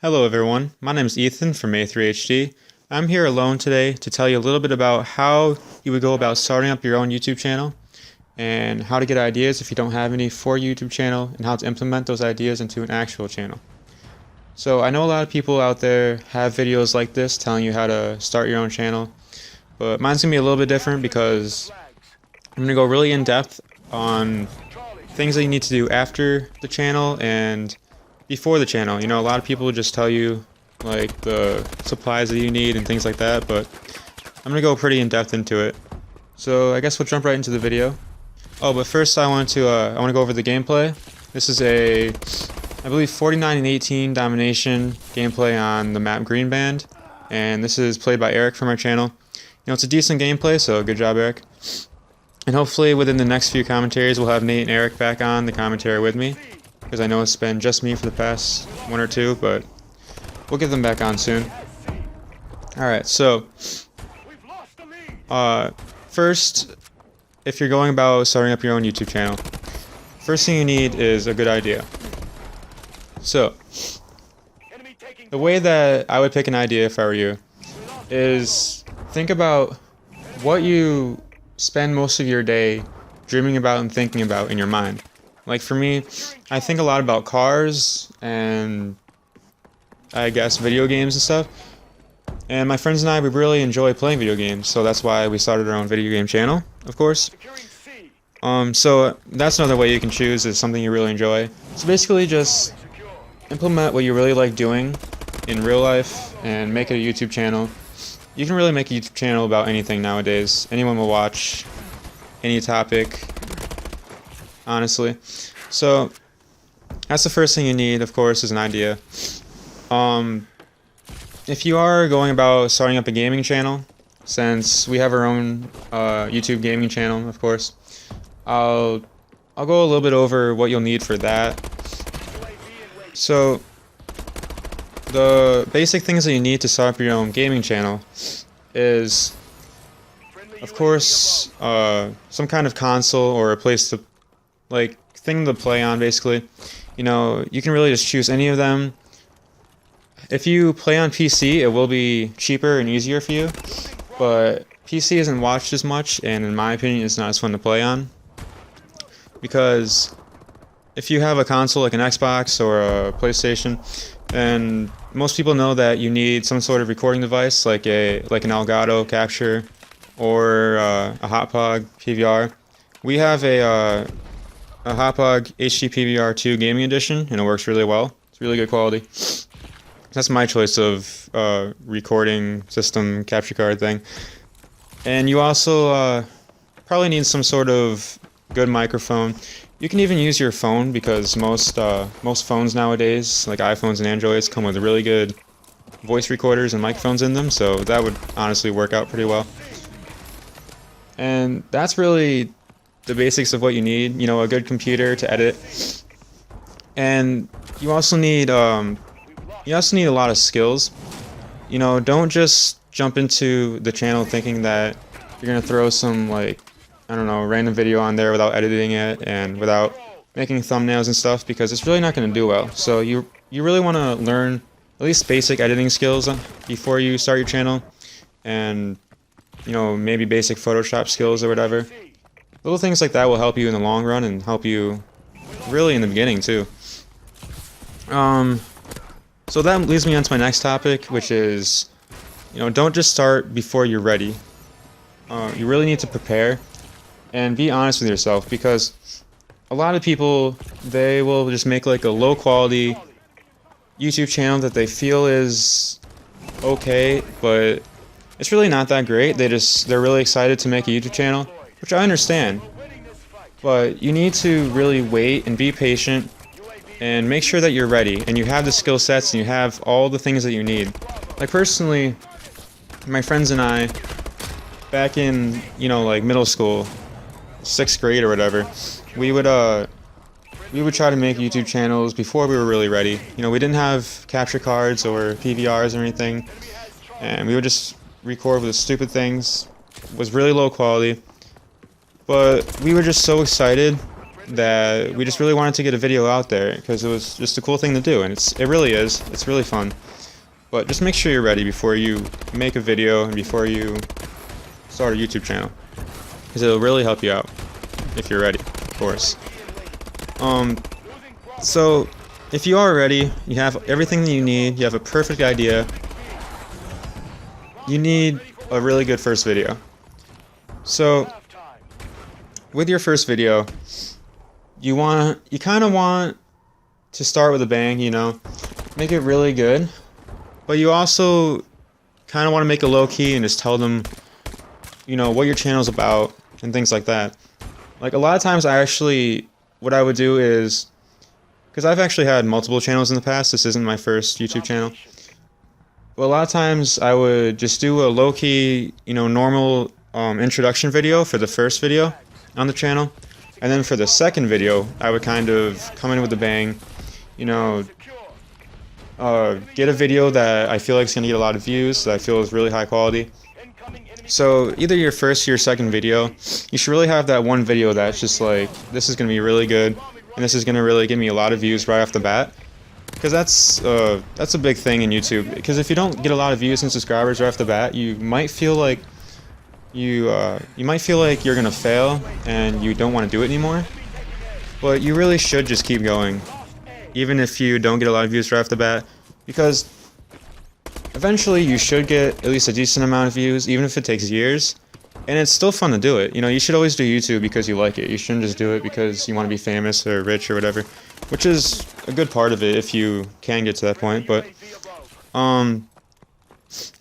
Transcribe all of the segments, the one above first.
Hello everyone, my name is Ethan from A3HD. I'm here alone today to tell you a little bit about how you would go about starting up your own YouTube channel and how to get ideas if you don't have any for your YouTube channel and how to implement those ideas into an actual channel. So I know a lot of people out there have videos like this telling you how to start your own channel, but mine's going to be a little bit different because I'm going to go really in depth on things that you need to do after the channel and before the channel. You know, a lot of people just tell you like the supplies that you need and things like that, but I'm gonna go pretty in depth into it. So I guess we'll jump right into the video. Oh, but first I want to go over the gameplay. This is a, I believe, 49-18 domination gameplay on the map Green Band, and this is played by Eric from our channel. You know, it's a decent gameplay, so good job, Eric. And hopefully within the next few commentaries we'll have Nate and Eric back on the commentary with me, because I know it's been just me for the past one or two, but we'll get them back on soon. Alright, so first, if you're going about starting up your own YouTube channel, first thing you need is a good idea. So the way that I would pick an idea if I were you is think about what you spend most of your day dreaming about and thinking about in your mind. Like for me, I think a lot about cars and I guess video games and stuff. And my friends and I, we really enjoy playing video games, so that's why we started our own video game channel, of course. So that's another way you can choose, is something you really enjoy. So basically just implement what you really like doing in real life and make it a YouTube channel. You can really make a YouTube channel about anything nowadays. Anyone will watch any topic, honestly. So that's the first thing you need, of course, is an idea. If you are going about starting up a gaming channel, since we have our own YouTube gaming channel, of course, I'll go a little bit over what you'll need for that. So the basic things that you need to start up your own gaming channel is, of course, some kind of console or a place to, like, thing to play on, basically. You know, you can really just choose any of them. If you play on PC, it will be cheaper and easier for you, but PC isn't watched as much, and in my opinion, it's not as fun to play on. Because if you have a console like an Xbox or a PlayStation, then most people know that you need some sort of recording device, like an Elgato capture or a Hotpog PVR. We have a Hotpog HD PVR 2 Gaming Edition, and it works really well. It's really good quality. That's my choice of recording system capture card thing. And you also probably need some sort of good microphone. You can even use your phone, because most phones nowadays, like iPhones and Androids, come with really good voice recorders and microphones in them, so that would honestly work out pretty well. And that's really the basics of what you need. You know, a good computer to edit. And you also need a lot of skills. You know, don't just jump into the channel thinking that you're gonna throw some, like, I don't know, random video on there without editing it and without making thumbnails and stuff, because it's really not gonna do well. So you really want to learn at least basic editing skills before you start your channel, and, you know, maybe basic Photoshop skills or whatever. Little things like that will help you in the long run and help you really in the beginning too. So that leads me on to my next topic, which is, you know, don't just start before you're ready. You really need to prepare and be honest with yourself, because a lot of people, they will just make like a low quality YouTube channel that they feel is okay, but it's really not that great. They're really excited to make a YouTube channel, which I understand, but you need to really wait and be patient and make sure that you're ready and you have the skill sets and you have all the things that you need. Like personally, my friends and I, back in, you know, like middle school, 6th grade or whatever, we would try to make YouTube channels before we were really ready. You know, we didn't have capture cards or PVRs or anything, and we would just record with stupid things. It was really low quality, but we were just so excited that we just really wanted to get a video out there because it was just a cool thing to do, and it really is. It's really fun. But just make sure you're ready before you make a video and before you start a YouTube channel, because it'll really help you out if you're ready, of course. So if you are ready, you have everything that you need, you have a perfect idea, you need a really good first video. So with your first video, you kind of want to start with a bang, you know, make it really good, but you also kind of want to make it low key and just tell them, you know, what your channel's about and things like that. Like a lot of times what I would do is, because I've actually had multiple channels in the past, this isn't my first YouTube channel, but a lot of times I would just do a low key, you know, normal introduction video for the first video on the channel, and then for the second video I would kind of come in with a bang, you know, get a video that I feel like is going to get a lot of views, that I feel is really high quality. So either your first or your second video, you should really have that one video that's just like, this is going to be really good and this is going to really give me a lot of views right off the bat, because that's a big thing in YouTube, because if you don't get a lot of views and subscribers right off the bat, you might feel like you're gonna fail and you don't want to do it anymore. But you really should just keep going, even if you don't get a lot of views right off the bat, because eventually you should get at least a decent amount of views, even if it takes years. And it's still fun to do it. You know, you should always do YouTube because you like it. You shouldn't just do it because you want to be famous or rich or whatever, which is a good part of it if you can get to that point. But and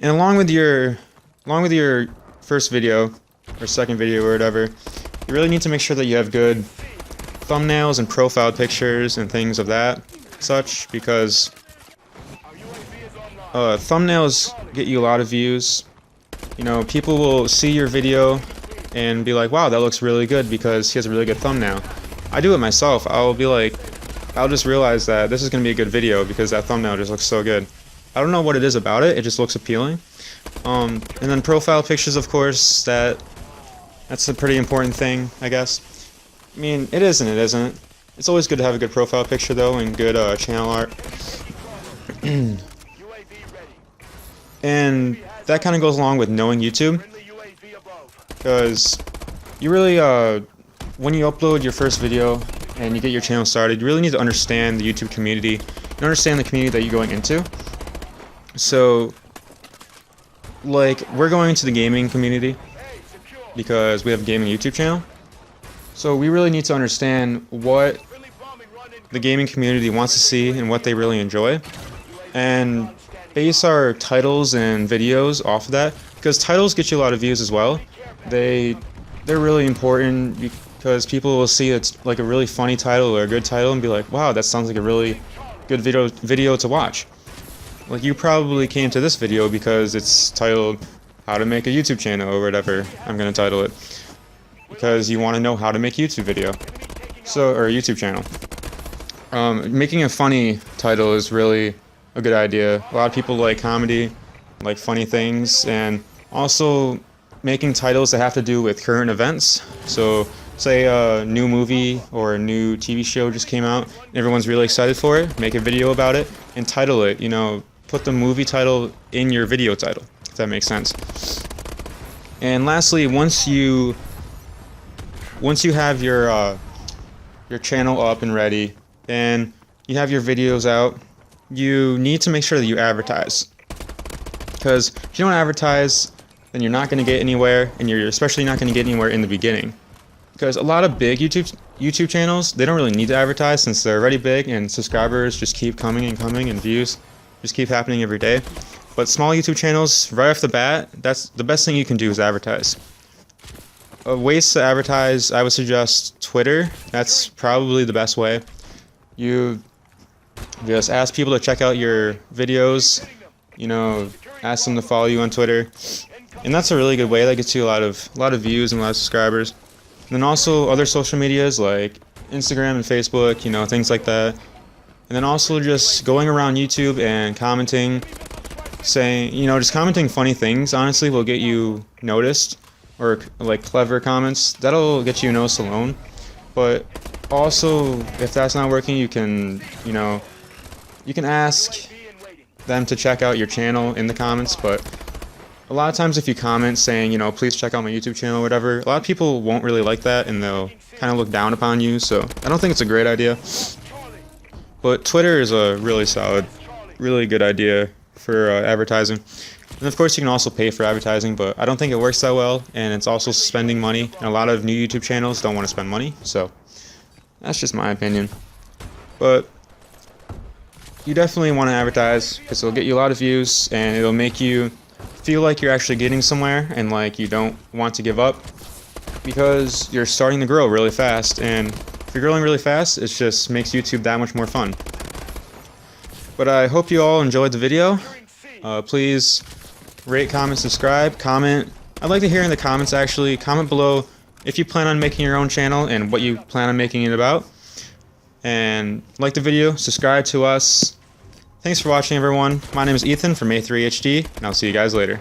along with your first video or second video or whatever, you really need to make sure that you have good thumbnails and profile pictures and things of that such, because thumbnails get you a lot of views. You know, people will see your video and be like, wow, that looks really good because he has a really good thumbnail. I do it myself. I'll just realize that this is going to be a good video because that thumbnail just looks so good. I don't know what it is about it, it just looks appealing. And then profile pictures, of course, that's a pretty important thing, I guess. I mean, it is and it isn't. It's always good to have a good profile picture, though, and good channel art. And that kind of goes along with knowing YouTube, because you really, when you upload your first video and you get your channel started, you really need to understand the YouTube community and understand the community that you're going into. So, like, we're going into the gaming community because we have a gaming YouTube channel. So we really need to understand what the gaming community wants to see and what they really enjoy, and base our titles and videos off of that, because titles get you a lot of views as well. They're really important because people will see it's like a really funny title or a good title and be like, wow, that sounds like a really good video to watch. Like, you probably came to this video because it's titled how to make a YouTube channel or whatever I'm gonna title it, because you want to know how to make a YouTube video, or a YouTube channel. Making a funny title is really a good idea. A lot of people like comedy, like funny things, and also making titles that have to do with current events. So say a new movie or a new TV show just came out and everyone's really excited for it, make a video about it and title it, you know, put the movie title in your video title, if that makes sense. And lastly, once you have your channel up and ready and you have your videos out, you need to make sure that you advertise, because if you don't advertise, then you're not going to get anywhere, and you're especially not going to get anywhere in the beginning, because a lot of big YouTube channels, they don't really need to advertise since they're already big and subscribers just keep coming and coming and views just keep happening every day. But small YouTube channels, right off the bat, that's the best thing you can do is advertise. Ways to advertise, I would suggest Twitter. That's probably the best way. You just ask people to check out your videos, you know, ask them to follow you on Twitter, and that's a really good way. That gets you a lot of views and a lot of subscribers. And then also other social medias like Instagram and Facebook, you know, things like that. And then also just going around YouTube and commenting, saying, you know, just commenting funny things, honestly, will get you noticed, or like clever comments. That'll get you noticed alone. But Also, if that's not working, you can, you can ask them to check out your channel in the comments, but a lot of times if you comment saying, please check out my YouTube channel or whatever, a lot of people won't really like that and they'll kind of look down upon you, so I don't think it's a great idea. But Twitter is a really solid, really good idea for advertising. And of course you can also pay for advertising, but I don't think it works that well, and it's also spending money, and a lot of new YouTube channels don't want to spend money, so that's just my opinion. But you definitely want to advertise because it'll get you a lot of views and it'll make you feel like you're actually getting somewhere and like you don't want to give up, because you're starting to grow really fast, and if you're growing really fast, it just makes YouTube that much more fun. But I hope you all enjoyed the video. Please rate, comment, subscribe, comment. I'd like to hear in the comments, actually. Comment below if you plan on making your own channel and what you plan on making it about. And like the video, subscribe to us. Thanks for watching, everyone. My name is Ethan from A3HD, and I'll see you guys later.